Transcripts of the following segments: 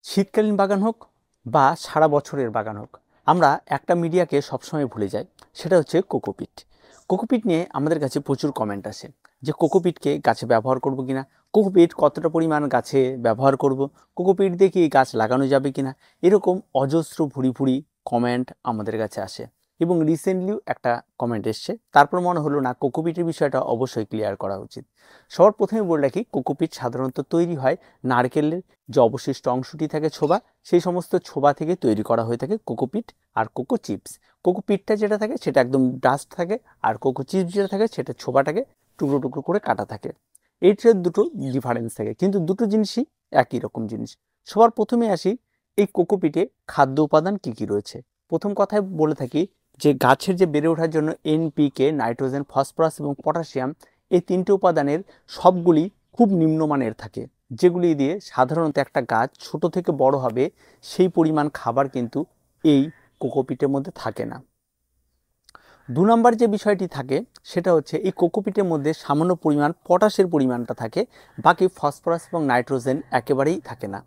শীতকালীন বাগান হোক বা সারা বছরের বাগান হোক, আমরা একটা মিডিয়াকে সবসময় ভুলে যাই, সেটা হচ্ছে কোকোপিট। কোকোপিট নিয়ে আমাদের কাছে প্রচুর কমেন্ট আসে যে কোকোপিটকে গাছে ব্যবহার করব কিনা, কোকোপিট কতটা পরিমাণ গাছে ব্যবহার করব, কোকোপিট দিয়ে কি গাছ লাগানো যাবে কিনা, এরকম অজস্র ভুরি ভুরি কমেন্ট আমাদের কাছে আসে। এবং রিসেন্টলিও একটা কমেন্ট এসছে, তারপর মনে হলো না কোকোপিটের বিষয়টা অবশ্যই ক্লিয়ার করা উচিত। সবার প্রথমে বলে রাখি, কোকোপিট সাধারণত তৈরি হয় নারকেলের যে অবশিষ্ট অংশটি থাকে ছোবা, সেই সমস্ত ছোবা থেকে তৈরি করা হয়ে থাকে কোকোপিট আর কোকো চিপস। কোকোপিটটা যেটা থাকে সেটা একদম ডাস্ট থাকে, আর কোকো চিপস যেটা থাকে সেটা ছোবাটাকে টুকরো টুকরো করে কাটা থাকে। এইটার দুটো ডিফারেন্স থাকে, কিন্তু দুটো জিনিসই একই রকম জিনিস। সবার প্রথমে আসি, এই কোকোপিটে খাদ্য উপাদান কি কি রয়েছে। প্রথম কথায় বলে থাকি যে গাছের যে বেড়ে ওঠার জন্য এনপিকে, নাইট্রোজেন, ফসফরাস এবং পটাশিয়াম, এই তিনটে উপাদানের সবগুলি খুব নিম্নমানের থাকে, যেগুলি দিয়ে সাধারণত একটা গাছ ছোট থেকে বড় হবে সেই পরিমাণ খাবার কিন্তু এই কোকোপিটের মধ্যে থাকে না। ২ নম্বর যে বিষয়টি থাকে সেটা হচ্ছে এই কোকোপিটের মধ্যে সামান্য পরিমাণ পটাশের পরিমাণটা থাকে, বাকি ফসফরাস এবং নাইট্রোজেন একেবারেই থাকে না,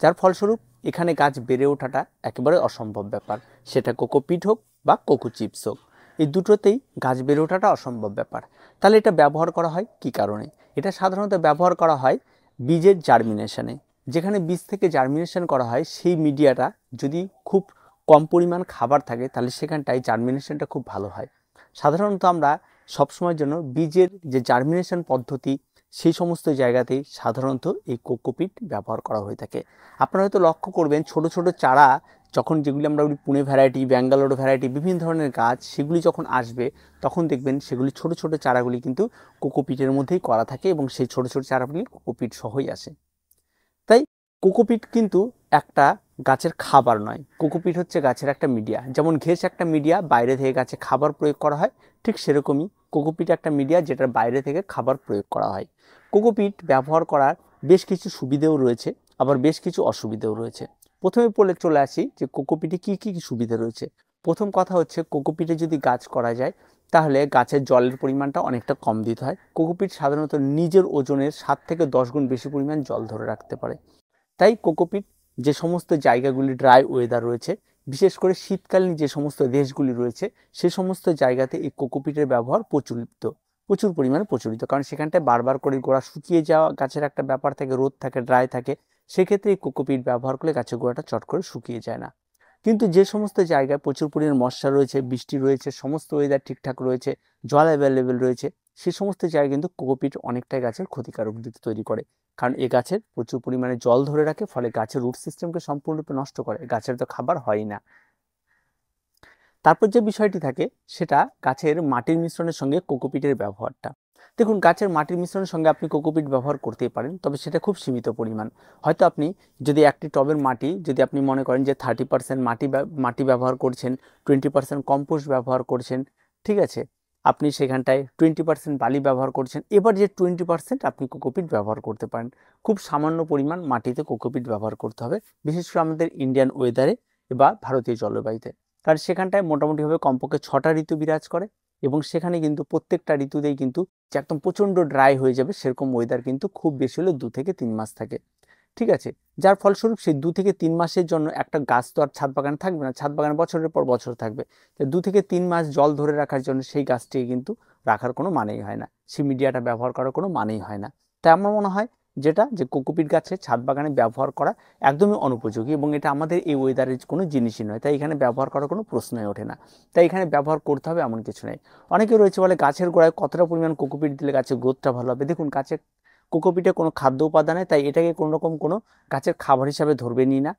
যার ফলস্বরূপ এখানে গাছ বেড়ে ওঠাটা একেবারে অসম্ভব ব্যাপার। সেটা কোকোপিট হোক বা কোকো চিপস হোক, এই দুটোতেই গাছ বেড়ে ওঠাটা অসম্ভব ব্যাপার। তাহলে এটা ব্যবহার করা হয় কী কারণে? এটা সাধারণত ব্যবহার করা হয় বীজের জার্মিনেশনে। যেখানে বীজ থেকে জার্মিনেশন করা হয়, সেই মিডিয়াটা যদি খুব কম পরিমাণ খাবার থাকে তাহলে সেখানটায় জার্মিনেশনটা খুব ভালো হয়। সাধারণত আমরা সবসময়ের জন্য বীজের যে জার্মিনেশন পদ্ধতি, সেই সমস্ত জায়গাতেই সাধারণত এই কোকোপিট ব্যবহার করা হয়ে থাকে। আপনারা হয়তো লক্ষ্য করবেন ছোট ছোট চারা যখন, যেগুলি আমরা বলি পুনে ভ্যারাইটি, ব্যাঙ্গালোর ভ্যারাইটি, বিভিন্ন ধরনের গাছ, সেগুলি যখন আসবে তখন দেখবেন সেগুলি ছোট ছোট চারাগুলি কিন্তু কোকোপিটের মধ্যেই করা থাকে এবং সেই ছোট ছোট চারাগুলি কোকোপিট সহই আসে। তাই কোকোপিট কিন্তু একটা গাছের খাবার নয়, কোকোপিট হচ্ছে গাছের একটা মিডিয়া। যেমন ঘেঁস একটা মিডিয়া, বাইরে থেকে গাছে খাবার প্রয়োগ করা হয়, ঠিক সেরকমই কোকোপিট একটা মিডিয়া যেটার বাইরে থেকে খাবার প্রয়োগ করা হয়। কোকোপিট ব্যবহার করার বেশ কিছু সুবিধেও রয়েছে, আবার বেশ কিছু অসুবিধেও রয়েছে। প্রথমে চলে আসি যে কোকোপিটে কী কী সুবিধা রয়েছে। প্রথম কথা হচ্ছে, কোকোপিটে যদি গাছ করা যায় তাহলে গাছের জলের পরিমাণটা অনেকটা কম দিতে হয়। কোকোপিট সাধারণত নিজের ওজনের 7 থেকে 10 গুণ বেশি পরিমাণ জল ধরে রাখতে পারে। তাই কোকোপিট যে সমস্ত জায়গাগুলি ড্রাই ওয়েদার রয়েছে, বিশেষ করে শীতকালীন যে সমস্ত দেশগুলি রয়েছে, সে সমস্ত জায়গাতে এই কোকোপিটের ব্যবহার প্রচুর পরিমাণে প্রচলিত। কারণ সেখানটায় বারবার করে গোড়া শুকিয়ে যাওয়া গাছের একটা ব্যাপার থাকে, রোদ থাকে, ড্রাই থাকে, সেক্ষেত্রে এই কোকোপিট ব্যবহার করলে গাছের গোড়াটা চট করে শুকিয়ে যায় না। কিন্তু যে সমস্ত জায়গায় প্রচুর পরিমাণে মশা রয়েছে, বৃষ্টি রয়েছে, সমস্ত ওয়েদার ঠিকঠাক রয়েছে, জল অ্যাভেলেবেল রয়েছে, সে সমস্ত জায়গায় কিন্তু কোকোপিট অনেকটাই গাছের ক্ষতিকারক দিক তৈরি করে। কারণ এ গাছের প্রচুর পরিমাণে জল ধরে রাখে, ফলে গাছের রুট সিস্টেমকে সম্পূর্ণরূপে নষ্ট করে, গাছের তো খাবার হয় না। তারপর যে বিষয়টি থাকে সেটা গাছের মাটির মিশ্রণের সঙ্গে কোকোপিটের ব্যবহারটা। দেখুন, গাছের মাটির মিশ্রণের সঙ্গে আপনি কোকোপিট ব্যবহার করতেই পারেন, তবে সেটা খুব সীমিত পরিমাণ। হয়তো আপনি যদি একটি টবের মাটি, যদি আপনি মনে করেন যে 30% মাটি ব্যবহার করছেন, 20% কম্পোস্ট ব্যবহার করছেন, ঠিক আছে, আপনি সেখানটায় 20% বালি ব্যবহার করছেন, এবার যে 20% আপনি কোকোপিট ব্যবহার করতে পারেন। খুব সামান্য পরিমাণ মাটিতে কোকোপিট ব্যবহার করতে হবে, বিশেষ করে আমাদের ইন্ডিয়ান ওয়েদারে বা ভারতীয় জলবায়ুতে। কারণ সেখানটায় মোটামুটিভাবে কমপক্ষে 6টা ঋতু বিরাজ করে, এবং সেখানে কিন্তু প্রত্যেকটা ঋতুতেই কিন্তু যে একদম প্রচণ্ড ড্রাই হয়ে যাবে সেরকম ওয়েদার কিন্তু খুব বেশি হলে 2 থেকে 3 মাস থাকে, ঠিক আছে। যার ফলস্বরূপ সেই 2 থেকে 3 মাসের জন্য একটা গাছ তো আর ছাদ বাগানে থাকবে না, ছাদ বাগানে বছরের পর বছর থাকবে। 2 থেকে 3 মাস জল ধরে রাখার জন্য সেই গাছটিকে কিন্তু রাখার কোনো মানেই হয় না, সেই মিডিয়াটা ব্যবহার করার কোনো মানেই হয় না। তাই আমার মনে হয় যে কোকোপিট গাছের ছাদ বাগানে ব্যবহার করা একদমই অনুপযোগী, এবং এটা আমাদের এই ওয়েদারের কোনো জিনিসই নয়, তাই এখানে ব্যবহার করার কোনো প্রশ্নই ওঠে না। তাই এখানে ব্যবহার করতে হবে এমন কিছু নেই। অনেকে রয়েছে বলে গাছের গোড়ায় কতটা পরিমাণ কোকোপিট দিলে গাছের গ্রোথটা ভালো হবে। দেখুন, গাছের কোকোপিটে কোনো খাদ্য উপাদানে, তাই এটাকে কোনো রকম কোনো গাছের খাবার হিসাবে ধরবেনই না।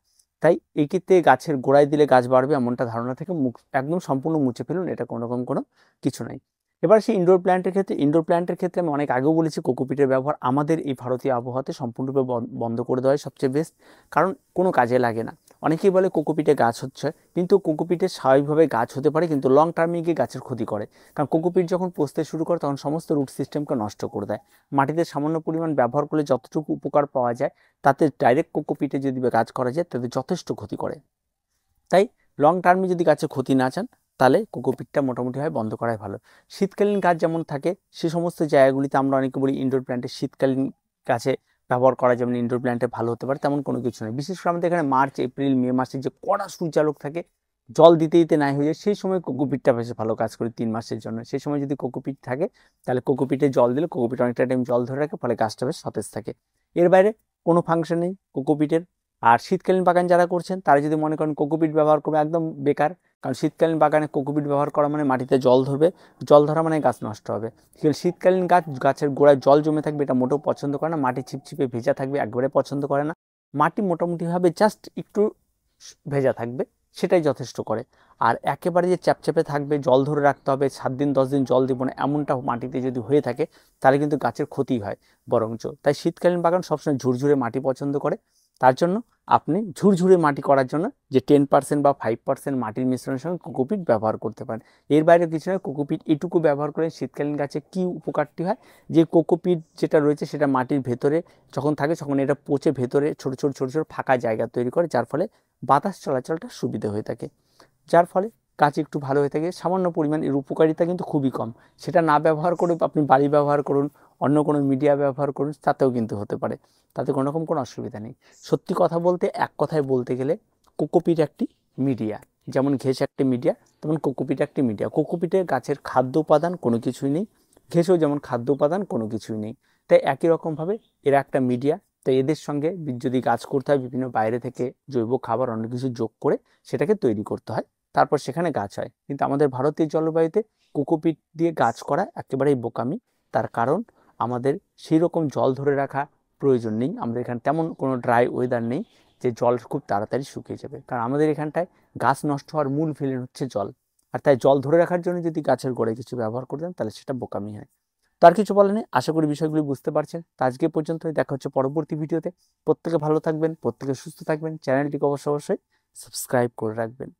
তাই এই ক্ষেত্রে গাছের গোড়ায় দিলে গাছ বাড়বে এমনটা ধারণা থেকে একদম সম্পূর্ণ মুছে ফেলুন, এটা কোনো রকম কোনো কিছু নাই। এবার সেই ইনডোর প্ল্যান্টের ক্ষেত্রে আমি অনেক আগেও বলেছি, কোকোপিটের ব্যবহার আমাদের এই ভারতীয় আবহাওয়াতে সম্পূর্ণরূপে বন্ধ করে দেওয়াই সবচেয়ে বেস্ট। কারণ কোনো কাজে লাগে না। অনেকেই বলে কোকোপিটে গাছ হচ্ছে, কিন্তু কোকোপিটে স্বাভাবিকভাবে গাছ হতে পারে, কিন্তু লং টার্মে গিয়ে গাছের ক্ষতি করে। কারণ কোকোপিট যখন পচতে শুরু করে তখন সমস্ত রুট সিস্টেমকে নষ্ট করে দেয়। মাটিতে সামান্য পরিমাণ ব্যবহার করলে যতটুকু উপকার পাওয়া যায়, তাতে ডাইরেক্ট কোকোপিটে যদি গাছ করা যায় তাতে যথেষ্ট ক্ষতি করে। তাই লং টার্মে যদি গাছের ক্ষতি না চান, তাহলে কোকোপিটটা মোটামুটিভাবে বন্ধ করাই ভালো। শীতকালীন গাছ যেমন থাকে, সে সমস্ত জায়গাগুলিতে আমরা অনেকে বলি ইনডোর প্ল্যান্টে শীতকালীন গাছে ব্যবহার করা যেমন ইনডোর প্ল্যান্টে ভালো হতে পারে তেমন কোনো কিছু নেই। বিশেষ করে আমাদের এখানে মার্চ এপ্রিল মে মাসে যে কড়া সূর্যালোক থাকে, জল দিতে দিতে নাই হয়ে যায়, সেই সময় কোকোপিটটা বেশ ভালো কাজ করে 3 মাসের জন্য। সেই সময় যদি কোকোপিট থাকে তাহলে কোকোপিটে জল দিলে কোকোপিট অনেকটা টাইম জল ধরে রাখে, ফলে গাছটা বেশ সতেজ থাকে। এর বাইরে কোনো ফাংশন নেই কোকোপিটের। আর শীতকালীন বাগান যারা করছেন তারা যদি মনে করেন কোকোপিট ব্যবহার করবে, একদম বেকার। কারণ শীতকালীন বাগানে কোকোপিট ব্যবহার করা মানে মাটিতে জল ধরবে, জল ধরা মানে গাছ নষ্ট হবে। শীতকালীন গাছের গোড়ায় জল জমে থাকবে, এটা মোটেও পছন্দ করে না। মাটি ছিপছিপে ভেজা থাকবে, একবারে পছন্দ করে না। মাটি মোটামুটিভাবে জাস্ট একটু ভেজা থাকবে, সেটাই যথেষ্ট করে। আর একেবারে যে চ্যাপচ্যাপে থাকবে, জল ধরে রাখতে হবে, 7 দিন 10 দিন জল দিব না, এমনটা মাটিতে যদি হয়ে থাকে তাহলে কিন্তু গাছের ক্ষতি হয় বরঞ্চ। তাই শীতকালীন বাগান সবসময় ঝুরঝুরে মাটি পছন্দ করে। তার জন্য আপনি ঝুরঝুরে মাটি করার জন্য যে 10% বা 5% মাটির মিশ্রণের সঙ্গে কোকোপিট ব্যবহার করতে পারেন। এর বাইরে কিছু নয়, কোকোপিট এটুকু ব্যবহার করে শীতকালীন গাছে কি উপকারটি হয়, যে কোকোপিট যেটা রয়েছে সেটা মাটির ভেতরে যখন থাকে তখন এটা পচে ভেতরে ছোট ছোট ছোট ছোট ফাঁকা জায়গা তৈরি করে, যার ফলে বাতাস চলাচলটা সুবিধা হয়ে থাকে, যার ফলে গাছ একটু ভালো হয়ে থাকে। সামান্য পরিমাণ এর উপকারিতা কিন্তু খুবই কম। সেটা না ব্যবহার করে আপনি বাড়ি ব্যবহার করুন, অন্য কোনো মিডিয়া ব্যবহার করুন, তাতেও কিন্তু হতে পারে, তাতে কোনো রকম কোনো অসুবিধা নেই। সত্যি কথা বলতে, এক কথায় বলতে গেলে কোকোপিট একটি মিডিয়া। যেমন ঘেঁস একটি মিডিয়া, তেমন কোকোপিট একটি মিডিয়া। কোকোপিটের গাছের খাদ্য উপাদান কোনো কিছুই নেই, ঘেঁসও যেমন খাদ্য উপাদান কোনো কিছুই নেই। তাই একই রকমভাবে এরা একটা মিডিয়া। তাই এদের সঙ্গে যদি গাছ করতে হয়, বিভিন্ন বাইরে থেকে জৈব খাবার অন্য কিছু যোগ করে সেটাকে তৈরি করতে হয়, তারপর সেখানে গাছ হয়। কিন্তু আমাদের ভারতীয় জলবায়ুতে কোকোপিট দিয়ে গাছ করা একেবারেই বোকামি। তার কারণ আমাদের সেই রকম জল ধরে রাখা প্রয়োজন নেই। আমাদের এখানে তেমন কোনো ড্রাই ওয়েদার নেই যে জল খুব তাড়াতাড়ি শুকিয়ে যাবে। কারণ আমাদের এখানটায় গাছ নষ্ট হওয়ার মূল ভিলেন হচ্ছে জল। আর তাই জল ধরে রাখার জন্য যদি গাছের গোড়ায় কিছু ব্যবহার করতেন তাহলে সেটা বোকামি হয়। তার কিছু বলে নেই। আশা করি বিষয়গুলি বুঝতে পারছেন। তো আজকে পর্যন্তই, দেখা হচ্ছে পরবর্তী ভিডিওতে। প্রত্যেকে ভালো থাকবেন, প্রত্যেকে সুস্থ থাকবেন। চ্যানেলটিকে অবশ্যই সাবস্ক্রাইব করে রাখবেন।